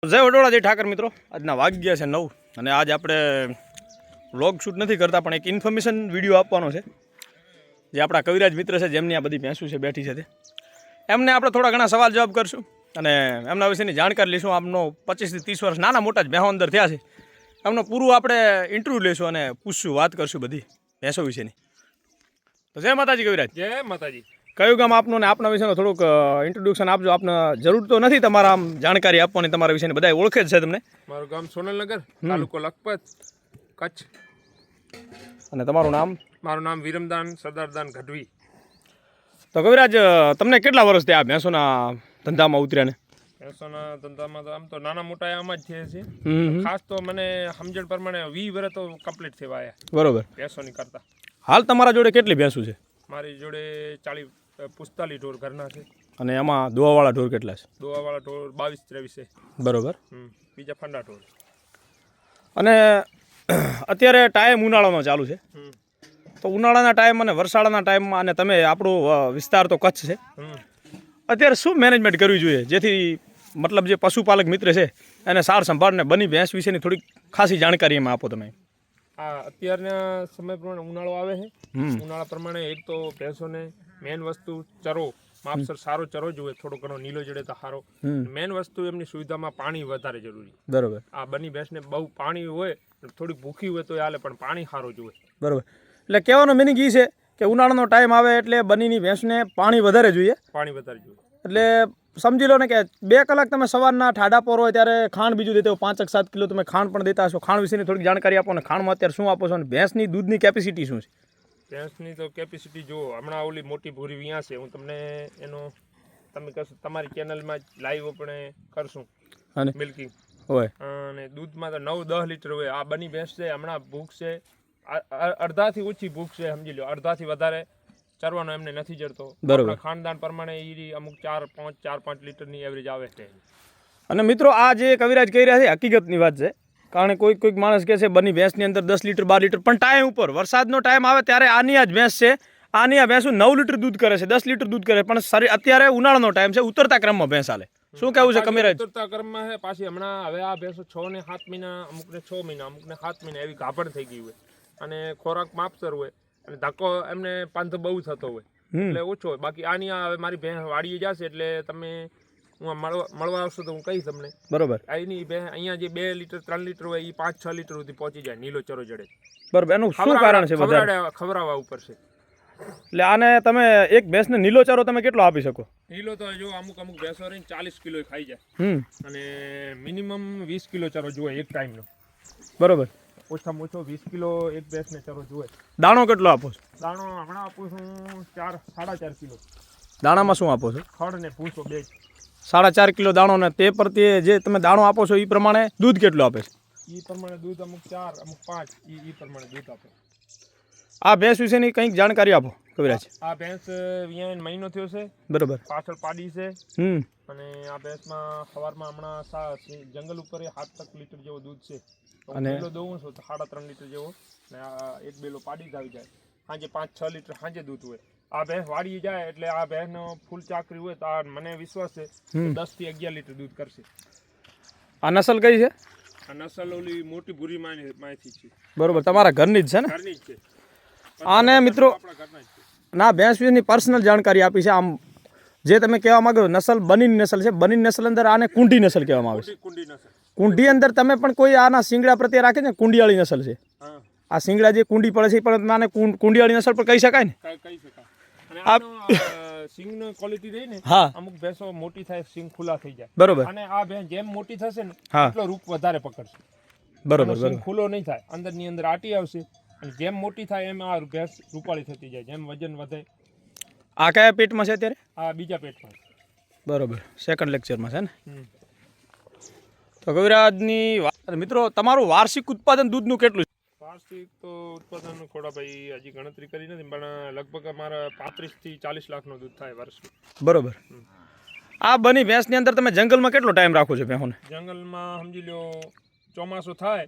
જય વડોળા જય ઠાકર મિત્રો, આજના વાગ્યા છે 9 અને આજ આપણે વ્લોગ શૂટ નથી કરતા પણ એક ઇન્ફોર્મેશન વિડીયો આપવાનો છે. જે આપણા કવિરાજ મિત્ર છે જેમની આ બધી ભેંસું છે બેઠી છે તે એમને આપણે થોડા ઘણા સવાલ જવાબ કરશું અને એમના વિશેની જાણકારી લઈશું. આમનો 25 થી 30 વર્ષ નાના મોટા જ ભેંસો અંદર થયા છે. એમનો પૂરું આપણે ઇન્ટરવ્યૂ લઈશું અને પૂછશું, વાત કરશું બધી ભેંસો વિશેની. તો જય માતાજી કવિરાજ. જય માતાજી. કયું ગામ આપનું ને આપના વિશેનો થોડુંક ઇન્ટ્રોડક્શન આપજો. આપને જરૂર તો નથી તમારા આમ જાણકારી આપવાની, તમારા વિશેની બધા ઓળખે જ છે તમને. મારું ગામ સોનલનગર, તાલુકો લખપત, કચ્છ. અને તમારું નામ? મારું નામ વિરમદાન સરદારદાન ગઢવી. તો કવિરાજ, તમને કેટલા વર્ષ થયા આ ભેંસોના ધંધામાં ઉતર્યા ને? ભેંસોના ધંધામાં તો આમ તો નાના મોટા આમ જ છે. ખાસ તો મને સમજણ પ્રમાણે 20 વર્ષ તો કમ્પ્લીટ થવા આવ્યા. બરોબર. ભેંસોની કરતા હાલ તમારા જોડે કેટલી ભેંસું છે? મારી જોડે 45 ઢોર ઘરના છે. અને એમાં દોવાવાળા ઢોર કેટલા છે? દોવાવાળા ઢોર 22-23 છે. બરોબર. બીજા ફંડા ઢોર. અને અત્યારે ટાઈમ ઉનાળાનો ચાલુ છે, તો ઉનાળાના ટાઈમ અને વરસાદના ટાઈમમાં, અને તમે આપણો વિસ્તાર તો કચ્છ છે, અત્યારે શું મેનેજમેન્ટ કરવી જોઈએ જેથી મતલબ જે પશુપાલક મિત્ર છે એને સાર સંભાળને બની ભેંસ વિશેની થોડીક ખાસી જાણકારી એમાં આપો તમે. અત્યારના સમય પ્રમાણે ઉનાળો આવે છે. ઉનાળા પ્રમાણે એક તો ભેંસોને મેન વસ્તુ ચરો, માપસર સારો ચરો જોઈએ, થોડો ઘણો નીલો જડે તો સારો. મેન વસ્તુ એમની સુવિધામાં પાણી વધારે જરૂરી. બરોબર. આ બની ભેંસને બહુ પાણી હોય, થોડી ભૂખી હોય તો હાલે, પણ પાણી સારું જોઈએ. બરોબર. એટલે કહેવાનો મિનિંગ એ છે કે ઉનાળાનો ટાઈમ આવે એટલે બનીની ભેંસને પાણી વધારે જોઈએ. પાણી વધારે જોઈએ. એટલે સમજી લો ને કે 2 કલાક તમે સવારના ઠાડા પર હોય ત્યારે ખાંડ બીજું દેતા હો, 5-7 કિલો તમે ખાંડ પણ દેતા હશો. ખાંડ વિશેની થોડીક જાણકારી આપો ને ખાંડમાં અત્યારે શું આપો છો અને ભેંસની દૂધની કેપેસિટી શું છે? ભેંસની તો કેપેસિટી જો હમણાં ઓલી મોટી ભૂરી વિયા છે, હું તમને એનો તમે કહેશો તમારી ચેનલમાં લાઈવ આપણે કરશું અને મિલ્કિંગ હોય, અને દૂધમાં તો 9-10 લીટર હોય. આ બની ભેંસ છે, હમણાં ભૂખ છે અડધાથી ઓછી ભૂખ છે, સમજી લો. અડધાથી વધારે ચરવાનો એમને નથી જડતો. બરોબર. ખાનદાન પ્રમાણે એ અમુક 4-5 લીટરની એવરેજ આવે છે. અને મિત્રો આ જે કવિરાજ કહી રહ્યા છે હકીકતની વાત છે, કારણ કોઈક માણસ કહે છે બની ભેંસની અંદર 10 લીટર 12 લીટર, પણ ટાઈમ ઉપર વરસાદનો ટાઈમ આવે ત્યારે આની આ જ ભેંસ છે, આની આ ભેંસ 9 લીટર દૂધ કરે છે, 10 લીટર દૂધ કરે, પણ અત્યારે ઉનાળાનો ટાઈમ છે, ઉતરતા ક્રમમાં ભેંસ હાલે. શું કહેવું છે કવિરાજ? ઉતરતા ક્રમમાં છે. પાછી હમણાં હવે આ ભેંસો 6 ને 7 મહિના, અમુકને 6 મહિના, અમુકને 7 મહિના એવી ગાભણ થઈ ગઈ હોય, અને ખોરાક માપસર હોય, અને ધક્કો એમને પાંથ બહુ થતો હોય એટલે ઓછો હોય. બાકી આની હવે મારી ભેંસ વાડીએ જશે એટલે તમે હું મળવા આવશો તો હું કહીશ તમને. બરોબર. એની અહીંયા જે 2 લીટર 3 લીટર હોય એ 5-6 લીટર સુધી પહોંચી જાય નીલો ચરો જડે. બરોબર. એનું શું કારણ છે? ખવડાવવા ઉપર છે. એટલે આને તમે એક ભેંસને નીલો ચારો તમે કેટલો આપી શકો? નીલો તો જો અમુક ભેંસો રહીને 40 કિલો ખાઈ જાય, અને મિનિમમ 20 કિલો ચારો જોઈએ એક ટાઈમનો. બરોબર. ઓછામાં ઓછો 20 કિલો એક ભેંસને ચારો જોઈએ. દાણો કેટલો આપો છો? દાણો હમણાં આપું છું 4-4.5 કિલો. દાણામાં શું આપો છો? ખડ ને ભૂસો 2. 4.5 કિલો દાણો, ને તે પ્રત્યે જે તમે દાણો આપો છો એ પ્રમાણે દૂધ કેટલું આપે છે? એ પ્રમાણે દૂધ અમુક 4, અમુક 5 એ પ્રમાણે દૂધ આપે. આ ભેંસ વિશેની કંઈક જાણકારી આપો કવિરાજ. આ ભેંસ 20 મહિનો થયો છે. બરોબર. પાછળ પાડી છે. અને આ ભેંસમાં સવારમાં હમણાં જંગલ ઉપર 7 લીટર જેવો દૂધ છે, અને કિલો દઉં છું તો 3.5 લીટર જેવો, ને આ એક બેલો પાડી જ આવી જાય. સાંજે 5-6 લીટર સાંજે દૂધ હોય. આ ભેંસ વાળી જાય એટલે આ ભેંસનો ફૂલ ચાકરી હોય તો આ મને વિશ્વાસ છે 10 થી 11 લીટર દૂધ કરશે. આ નસલ કઈ છે? આ નસલ ઓલી મોટી ભૂરી માંથી છે. બરોબર. તમારા ઘરની જ છે ને? ઘરની જ છે. આને મિત્રો ના ભેંસ વિશેની પર્સનલ જાણકારી આપી છે. આમ જે તમે કહેવા માંગો નસલ બનીની નસલ છે. બનીની નસલ અંદર આને કુંડી નસલ કહેવામાં આવે છે. કુંડી અંદર તમે પણ કોઈ આના સિંગડા પ્રત્યે રાખે ને, કુંડિયાળી નસલ છે. આ સિંગડા જે કુંડી પડે છે પણ આને કુંડિયાળી નસલ પણ કહી શકાય ને? કહી શકાય. અને સિંગનો ક્વોલિટી રહી ને, અમુક ભેંસો મોટી થાય સિંગ ખુલ્લા થઈ જાય. બરોબર. અને આ ભેંસ જેમ મોટી થશે ને એટલો રૂપ વધારે પકડશે. બરોબર. સિંગ ખુલ્લો નહીં થાય, અંદરની અંદર આટી આવશે, અને જેમ મોટી થાય એમ આ ભેંસ રૂપાળી થતી જાય, જેમ વજન વધે. આ કયા પેટમાં છે અત્યારે? આ બીજા પેટમાં. બરોબર. સેકન્ડ લેક્ચરમાં છે ને? તો કવિરાજની મિત્રો તમારું વાર્ષિક ઉત્પાદન દૂધનું કેટલું છે? વાર્ષિક તો ઉત્પાદન ખોડાભાઈ હજી ગણતરી કરી નથી, પણ લગભગ અમારા 35 થી 40 લાખનું દૂધ થાય વર્ષનું. બરોબર. આ બની ભેંસની અંદર તમે જંગલમાં કેટલો ટાઈમ રાખો છો ભેંસોને? જંગલમાં સમજી લો ચોમાસું થાય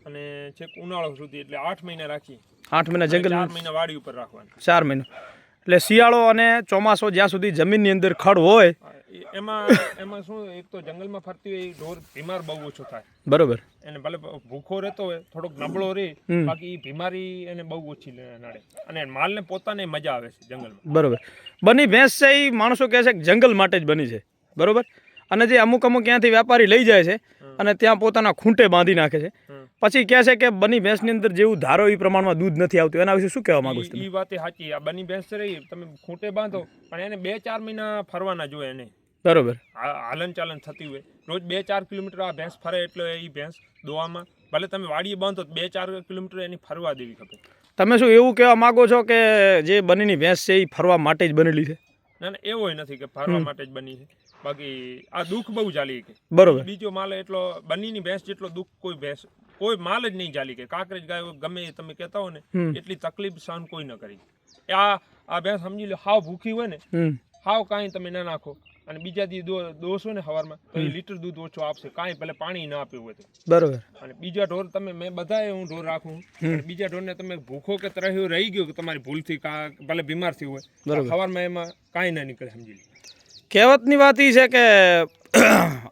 અને છેક ઉનાળો સુધી, એટલે 8 મહિના રાખી. 8 મહિના જંગલ, 4 મહિના વાડી ઉપર રાખવાના. 4 મહિના એટલે શિયાળો અને ચોમાસો જ્યાં સુધી જમીનની અંદર ખડ હોય એમાં શું, એક તો જંગલમાં ફરતી હોય એ ઢોર બીમાર બહુ ઓછો થાય. બરોબર. એને ભલે ભૂખો રહેતો હોય, થોડોક નબળો રહે, બાકી બીમારી એને બહુ ઓછી નડે અને માલને પોતાને મજા આવે છે જંગલમાં. બરોબર. બની ભેંસ છે એ માણસો કહે છે કે જંગલ માટે જ બની છે, બરોબર. અને જે અમુક ત્યાંથી વ્યાપારી લઈ જાય છે અને ત્યાં પોતાના ખૂંટે બાંધી નાખે છે, પછી કહે છે કે બની ભેંસની અંદર જેવું ધારો એ પ્રમાણમાં દૂધ નથી આવતું. એના વિશે શું કહેવા માંગુ છું? એ વાત સાચી. આ બની ભેંસ રહી, તમે ખૂંટે બાંધો પણ એને 2-4 મહિના ફરવાના જોઈએ એને. બરોબર. હાલન ચાલન થતી હોય, રોજ 2-4 કિલોમીટર આ ભેંસ ફરે, એટલે એ ભેંસ દોવામાં ભલે તમે વાડીએ બાંધો 2-4 કિલોમીટર એની ફરવા દેવી ખપે. તમે શું એવું કહેવા માંગો છો કે જે બનીની ભેંસ છે એ ફરવા માટે જ બનેલી છે? ના, એવો નથી કે ફરવા માટે જ બની છે. બાકી આ દુઃખ બહુ ચાલી કે. બરોબર. બીજો માલ એટલો બનીની ભેંસ જેટલો દુઃખ કોઈ માલ જ નહીં ચાલી કે. કાંકરેજ ગાય ગમે તમે કહેતા હો ને, એટલી તકલીફ સહન કોઈ ન કરી. આ ભેંસ સમજી લો, હાવ ભૂખી હોય ને, હાવ કાંઈ તમે ના નાખો અને બીજા દી દોશો ને સવારમાં, તો એ લીટર દૂધ ઓછો આપશે, કાંઈ ભલે પાણી ના આપ્યું હોય તો. બરોબર. અને બીજા ઢોર તમે, મેં બધાએ હું ઢોર રાખું, બીજા ઢોરને તમે ભૂખો કે તરહ્યો રહી ગયો કે તમારી ભૂલથી ભલે બીમાર થયું હોય, સવારમાં એમાં કાંઈ ના નીકળે. સમજી લો. કહેવતની વાત એ છે કે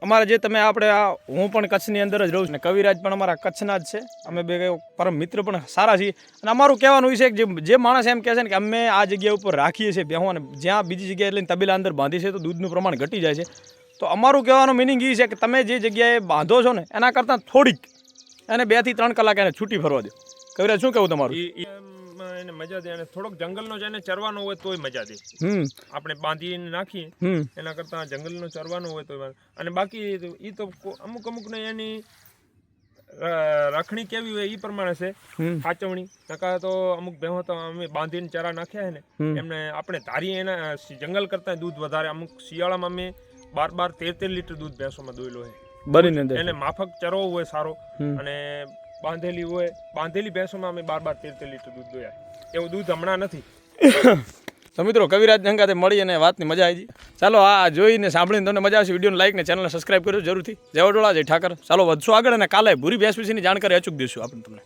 અમારે જે તમે આપણે હું પણ કચ્છની અંદર જ રહું છું ને કવિરાજ પણ અમારા કચ્છના જ છે. અમે બે પરમ મિત્ર પણ સારા છીએ. અને અમારું કહેવાનું એ છે કે જે માણસ એમ કહે છે ને કે અમે આ જગ્યા ઉપર રાખીએ છીએ બેહો અને જ્યાં બીજી જગ્યાએ લઈને તબેલા અંદર બાંધી છે તો દૂધનું પ્રમાણ ઘટી જાય છે, તો અમારું કહેવાનું મિનિંગ એ છે કે તમે જે જગ્યાએ બાંધો છો ને એના કરતાં થોડીક એને 2 થી 3 કલાક એને છૂટી ફરવા દો. કવિરાજ શું કહેવું તમારું? એને મજા દે અને થોડોક જંગલનો જ એને ચરવાનો હોય તોય મજા દે. આપણે બાંધીને નાખીએ એના કરતા જંગલનો ચરવાનો હોય તો. અને બાકી એ તો અમુક ને એની રખણી કેવી હોય એ પ્રમાણે છે સાચવણી. નકા તો અમુક ભેહો તો અમે બાંધીને ચરા નાખ્યા છે ને, એમને આપણે ધારીએ એના જંગલ કરતા દૂધ વધારે. અમુક શિયાળામાં અમે 12-13 લીટર દૂધ ભેંસોમાં દોયેલો છે. એને માફક ચરવો હોય સારો અને બાંધેલી ભેંસોમાં અમે 12-13 લીટર દૂધ દોયા. એવું દૂધ હમણાં નથી. તો મિત્રો કવિરાજ અંગાતે મળી અને વાતની મજા આવી. ચાલો આ જોઈને સાંભળીને તમને મજા આવશે. વિડીયોને લાઈક ને ચેનલને સબસ્ક્રાઈબ કરજો જરૂરથી. જય વડોળા, જય ઠાકર. ચાલો વધશું આગળ અને કાલે ભૂરી ભેંસ વિશેની જાણકારી અચૂક દઈશું આપણે તમને.